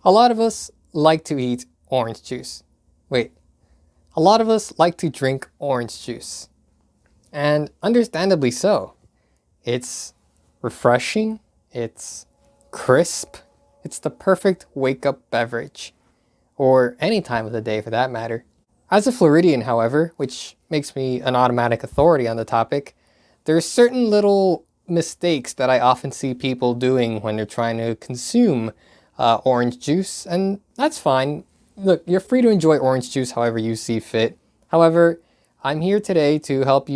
A lot of us like to eat orange juice. Wait, a lot of us like to drink orange juice. And understandably so. It's refreshing, it's crisp, it's the perfect wake-up beverage. Or any time of the day for that matter. As a Floridian, however, which makes me an automatic authority on the topic, there are certain little mistakes that I often see people doing when they're trying to consume orange juice, and that's fine. Look, you're free to enjoy orange juice however you see fit. However, I'm here today to help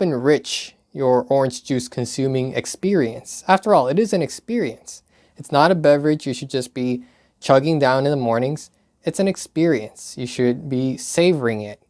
enrich your orange juice consuming experience. After all, it is an experience. It's not a beverage you should just be chugging down in the mornings. It's an experience. You should be savoring it,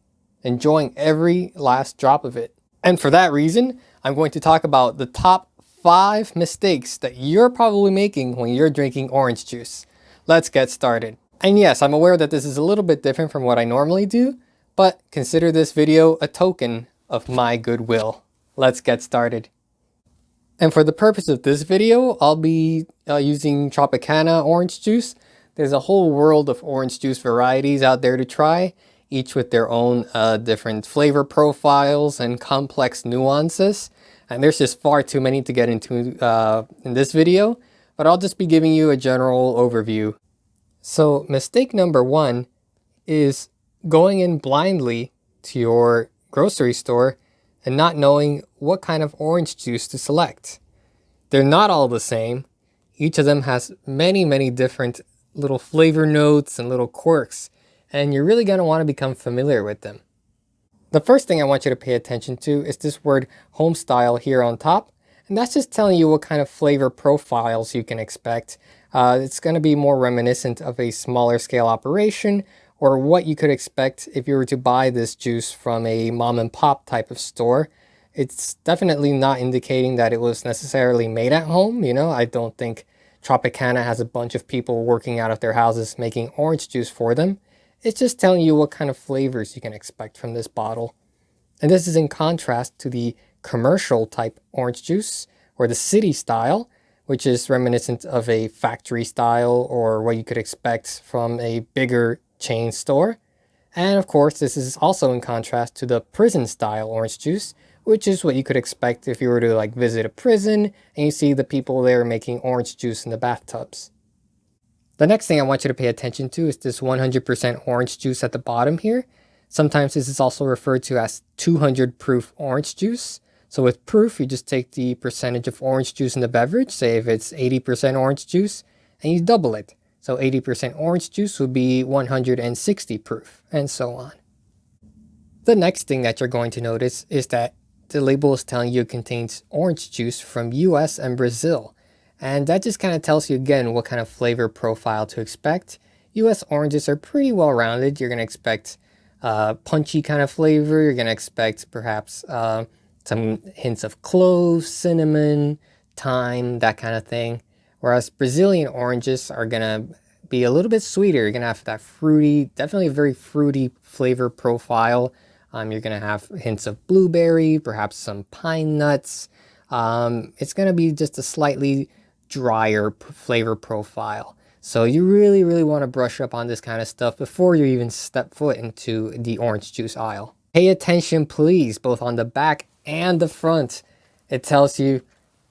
enjoying every last drop of it. And for that reason, I'm going to talk about the top 5 mistakes that you're probably making when you're drinking orange juice. Let's get started. And yes, I'm aware that this is a little bit different from what I normally do, but consider this video a token of my goodwill. Let's get started. And for the purpose of this video, I'll be using Tropicana orange juice. There's a whole world of orange juice varieties out there to try, each with their own different flavor profiles and complex nuances. And there's just far too many to get into in this video, but I'll just be giving you a general overview. So mistake number 1 is going in blindly to your grocery store and not knowing what kind of orange juice to select. They're not all the same. Each of them has many different little flavor notes and little quirks, and you're really going to want to become familiar with them. The first thing I want you to pay attention to is this word homestyle here on top, and that's just telling you what kind of flavor profiles you can expect. It's going to be more reminiscent of a smaller scale operation, or what you could expect if you were to buy this juice from a mom and pop type of store. It's definitely not indicating that it was necessarily made at home. You know, I don't think Tropicana has a bunch of people working out of their houses making orange juice for them. It's just telling you what kind of flavors you can expect from this bottle. And this is in contrast to the commercial type orange juice, or the city style, which is reminiscent of a factory style or what you could expect from a bigger chain store. And of course, this is also in contrast to the prison style orange juice, which is what you could expect if you were to visit a prison and you see the people there making orange juice in the bathtubs. The next thing I want you to pay attention to is this 100% orange juice at the bottom here. Sometimes this is also referred to as 200 proof orange juice. So with proof, you just take the percentage of orange juice in the beverage, say if it's 80% orange juice, and you double it. So 80% orange juice would be 160 proof, and so on. The next thing that you're going to notice is that the label is telling you it contains orange juice from US and Brazil. And that just kind of tells you again what kind of flavor profile to expect. US oranges are pretty well rounded. You're going to expect punchy kind of flavor. You're going to expect perhaps some hints of cloves, cinnamon, thyme, that kind of thing. Whereas Brazilian oranges are going to be a little bit sweeter. You're going to have that fruity, definitely a very fruity flavor profile. You're going to have hints of blueberry, perhaps some pine nuts. It's going to be just a slightly drier flavor profile. So you really want to brush up on this kind of stuff before you even step foot into the orange juice aisle. Pay attention, please, both on the back and the front. It tells you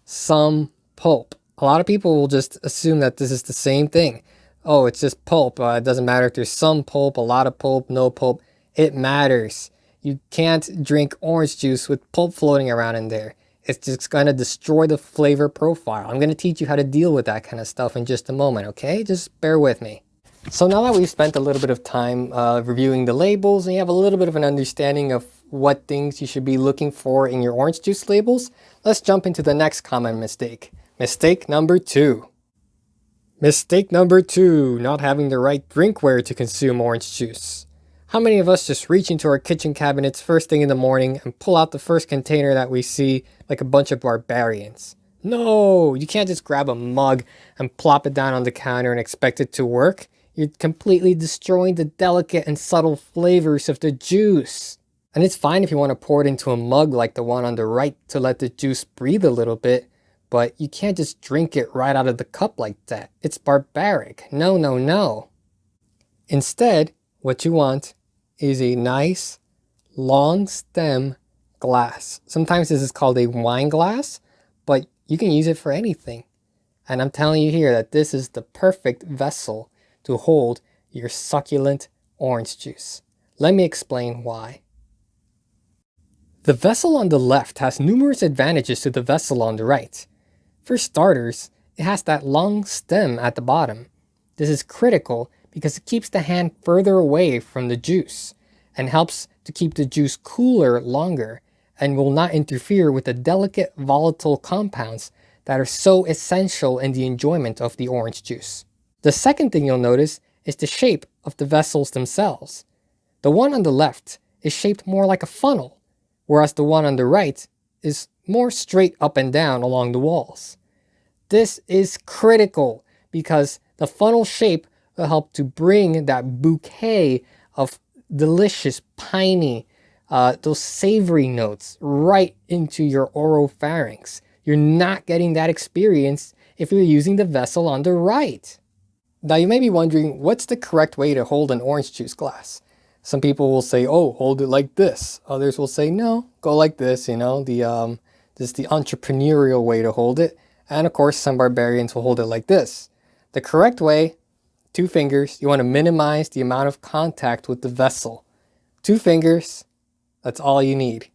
some pulp. A lot of people will just assume that this is the same thing. Oh, it's just pulp. It doesn't matter if there's some pulp, a lot of pulp, no pulp. It matters. You can't drink orange juice with pulp floating around in there. It's just going to destroy the flavor profile. I'm going to teach you how to deal with that kind of stuff in just a moment, okay? Just bear with me. So now that we've spent a little bit of time reviewing the labels and you have a little bit of an understanding of what things you should be looking for in your orange juice labels, let's jump into the next common mistake. Mistake number 2. Mistake number 2, not having the right drinkware to consume orange juice. How many of us just reach into our kitchen cabinets first thing in the morning and pull out the first container that we see like a bunch of barbarians? No, you can't just grab a mug and plop it down on the counter and expect it to work. You're completely destroying the delicate and subtle flavors of the juice. And it's fine if you want to pour it into a mug like the one on the right to let the juice breathe a little bit, but you can't just drink it right out of the cup like that. It's barbaric. No, no, no. Instead, what you want is a nice long stem glass. Sometimes this is called a wine glass, but you can use it for anything. And I'm telling you here that this is the perfect vessel to hold your succulent orange juice. Let me explain why. The vessel on the left has numerous advantages to the vessel on the right. For starters, it has that long stem at the bottom. This is critical because it keeps the hand further away from the juice and helps to keep the juice cooler longer and will not interfere with the delicate volatile compounds that are so essential in the enjoyment of the orange juice. The second thing you'll notice is the shape of the vessels themselves. The one on the left is shaped more like a funnel, whereas the one on the right is more straight up and down along the walls. This is critical because the funnel shape will help to bring that bouquet of delicious, piney, those savory notes right into your oropharynx. You're not getting that experience if you're using the vessel on the right. Now you may be wondering, what's the correct way to hold an orange juice glass? Some people will say, oh, hold it like this. Others will say, no, go like this, this is the entrepreneurial way to hold it. And of course, some barbarians will hold it like this. The correct way, 2 fingers. You want to minimize the amount of contact with the vessel. 2 fingers, that's all you need.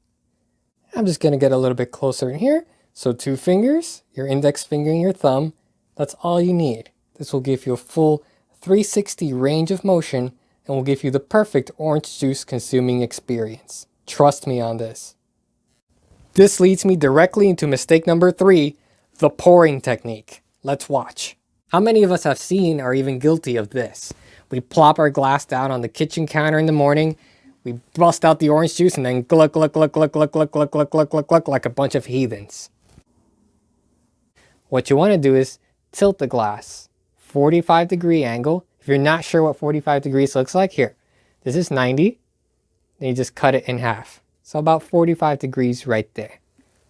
I'm just going to get a little bit closer in here. So 2 fingers, your index finger and your thumb, that's all you need. This will give you a full 360 range of motion and will give you the perfect orange juice consuming experience. Trust me on this. This leads me directly into mistake number 3, the pouring technique. Let's watch. How many of us have seen or even guilty of this? We plop our glass down on the kitchen counter in the morning, we bust out the orange juice and then gluck, gluck, gluck, gluck, gluck, gluck, gluck, gluck, gluck, gluck, gluck, like a bunch of heathens. What you want to do is tilt the glass, 45-degree angle. If you're not sure what 45 degrees looks like, here, this is 90, then you just cut it in half. So about 45 degrees right there.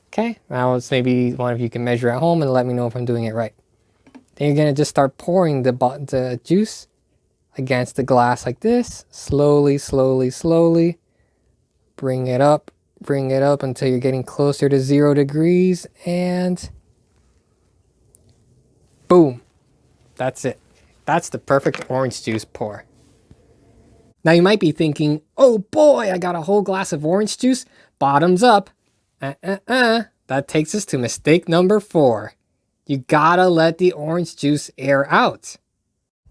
Okay, now it's maybe one of you can measure at home and let me know if I'm doing it right. Then you're going to just start pouring the juice against the glass like this. Slowly, slowly, slowly. Bring it up until you're getting closer to 0 degrees. And boom. That's it. That's the perfect orange juice pour. Now you might be thinking, oh boy, I got a whole glass of orange juice. Bottoms up. That takes us to mistake number 4. You gotta let the orange juice air out.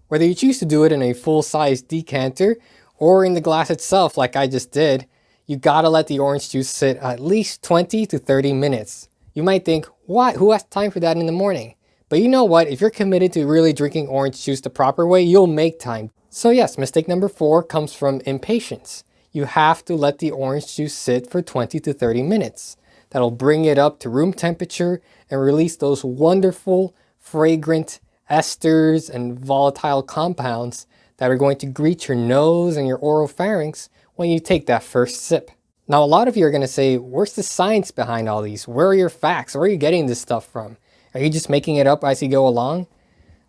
Whether you choose to do it in a full-size decanter or in the glass itself like I just did, you gotta let the orange juice sit at least 20 to 30 minutes. You might think, what? Who has time for that in the morning? But you know what? If you're committed to really drinking orange juice the proper way, you'll make time. So yes, mistake number 4 comes from impatience. You have to let the orange juice sit for 20 to 30 minutes. That'll bring it up to room temperature and release those wonderful, fragrant esters and volatile compounds that are going to greet your nose and your oropharynx when you take that first sip. Now, a lot of you are going to say, where's the science behind all these? Where are your facts? Where are you getting this stuff from? Are you just making it up as you go along?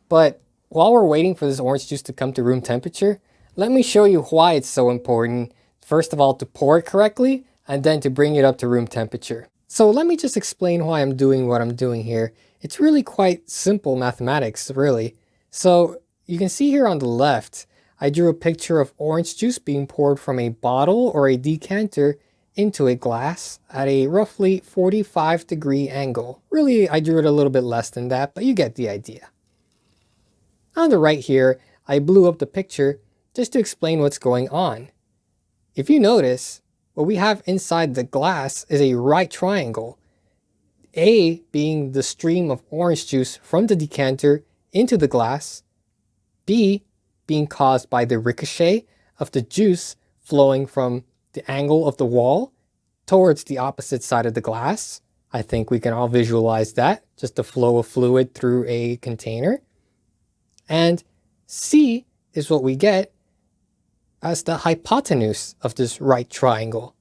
But while we're waiting for this orange juice to come to room temperature, let me show you why it's so important, first of all, to pour it correctly, and then to bring it up to room temperature. So let me just explain why I'm doing what I'm doing here. It's really quite simple mathematics, really. So you can see here on the left, I drew a picture of orange juice being poured from a bottle or a decanter into a glass at a roughly 45-degree angle. Really, I drew it a little bit less than that, but you get the idea. On the right here, I blew up the picture just to explain what's going on. If you notice, what we have inside the glass is a right triangle. A being the stream of orange juice from the decanter into the glass. B being caused by the ricochet of the juice flowing from the angle of the wall towards the opposite side of the glass. I think we can all visualize that, just the flow of fluid through a container. And C is what we get as the hypotenuse of this right triangle.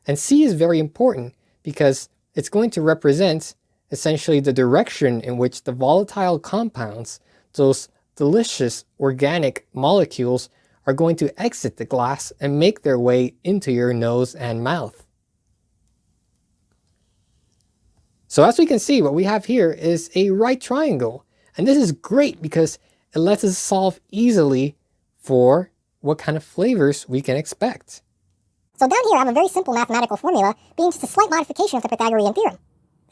And C is very important because it's going to represent essentially the direction in which the volatile compounds, those delicious organic molecules, are going to exit the glass and make their way into your nose and mouth. So as we can see, what we have here is a right triangle. And this is great because it lets us solve easily for what kind of flavors we can expect. So down here I have a very simple mathematical formula being just a slight modification of the Pythagorean theorem.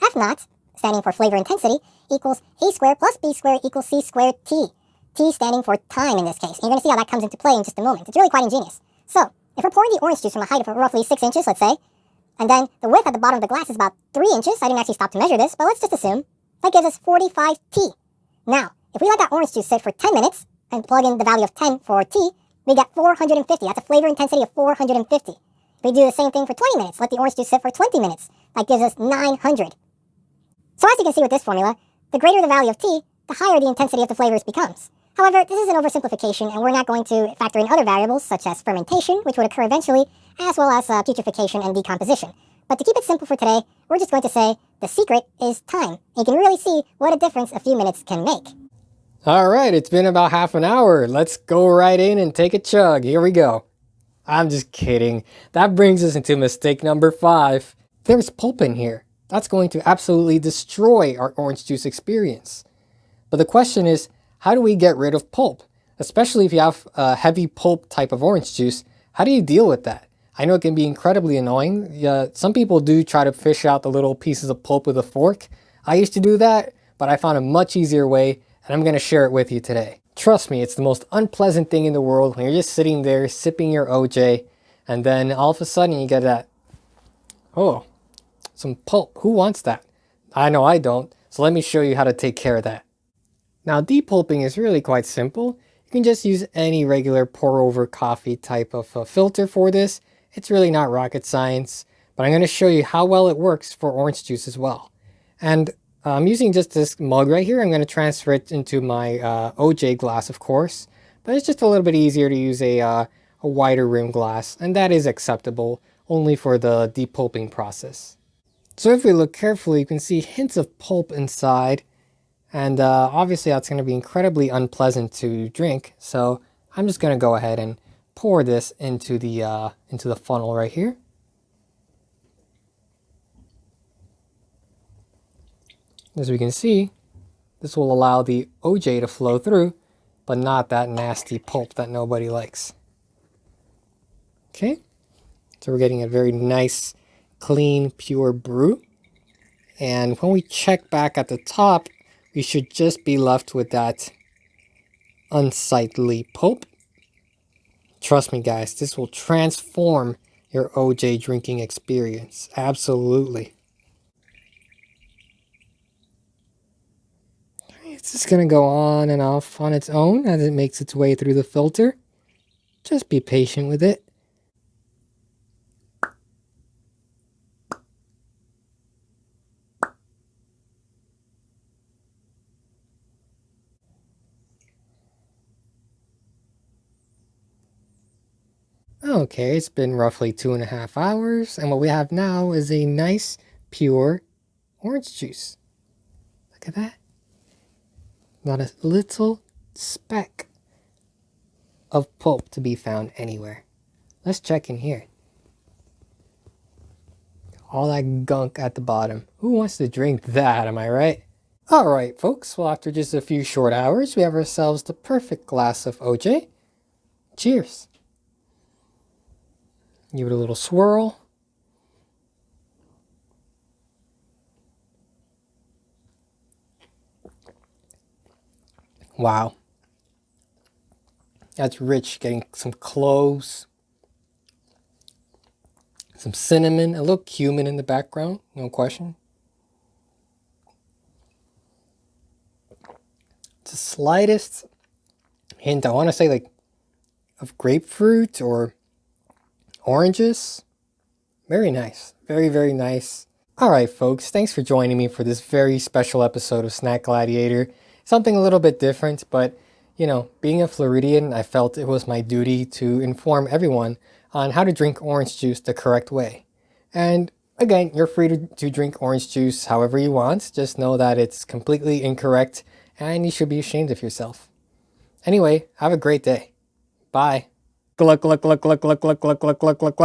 F naught, standing for flavor intensity, equals a squared plus b squared equals c squared t. T standing for time in this case. And you're going to see how that comes into play in just a moment. It's really quite ingenious. So, if we're pouring the orange juice from a height of roughly 6 inches, let's say, and then the width at the bottom of the glass is about 3 inches, I didn't actually stop to measure this, but let's just assume, that gives us 45 t. Now, if we let that orange juice sit for 10 minutes, and plug in the value of 10 for t, we get 450. That's a flavor intensity of 450. If we do the same thing for 20 minutes, let the orange juice sit for 20 minutes, that gives us 900. So as you can see with this formula, the greater the value of t, the higher the intensity of the flavors becomes. However, this is an oversimplification, and we're not going to factor in other variables such as fermentation, which would occur eventually, as well as putrefaction and decomposition. But to keep it simple for today, we're just going to say the secret is time. And you can really see what a difference a few minutes can make. All right, it's been about half an hour. Let's go right in and take a chug. Here we go. I'm just kidding. That brings us into mistake number 5. There's pulp in here. That's going to absolutely destroy our orange juice experience. But the question is, how do we get rid of pulp? Especially if you have a heavy pulp type of orange juice, how do you deal with that? I know it can be incredibly annoying. Some people do try to fish out the little pieces of pulp with a fork. I used to do that, but I found a much easier way, and I'm going to share it with you today. Trust me, it's the most unpleasant thing in the world when you're just sitting there sipping your OJ, and then all of a sudden you get that, oh, some pulp. Who wants that? I know I don't, so let me show you how to take care of that. Now, depulping is really quite simple. You can just use any regular pour over coffee type of filter for this. It's really not rocket science, but I'm going to show you how well it works for orange juice as well. And I'm using just this mug right here. I'm going to transfer it into my OJ glass, of course, but it's just a little bit easier to use a wider rim glass, and that is acceptable only for the depulping process. So if we look carefully, you can see hints of pulp inside. And obviously that's going to be incredibly unpleasant to drink. So I'm just going to go ahead and pour this into the funnel right here. As we can see, this will allow the OJ to flow through, but not that nasty pulp that nobody likes. Okay, so we're getting a very nice, clean, pure brew. And when we check back at the top, we should just be left with that unsightly pulp. Trust me guys, this will transform your OJ drinking experience. Absolutely. It's just going to go on and off on its own as it makes its way through the filter. Just be patient with it. Okay, it's been roughly 2.5 hours, and what we have now is a nice, pure orange juice. Look at that. Not a little speck of pulp to be found anywhere. Let's check in here. All that gunk at the bottom. Who wants to drink that, am I right? Alright folks, well after just a few short hours, we have ourselves the perfect glass of OJ. Cheers. Give it a little swirl. Wow. That's rich, getting some cloves, some cinnamon, a little cumin in the background, no question. It's the slightest hint, I want to say like of grapefruit or oranges. Very nice. Very, very nice. Alright folks, thanks for joining me for this very special episode of Snack Gladiator. Something a little bit different, but you know, being a Floridian, I felt it was my duty to inform everyone on how to drink orange juice the correct way. And Again, you're free to drink orange juice however you want. Just know that it's completely incorrect and you should be ashamed of yourself. Anyway, have a great day. Bye. Gluck, gluck, gluck, gluck, gluck, gluck, gluck, gluck, gluck, gluck.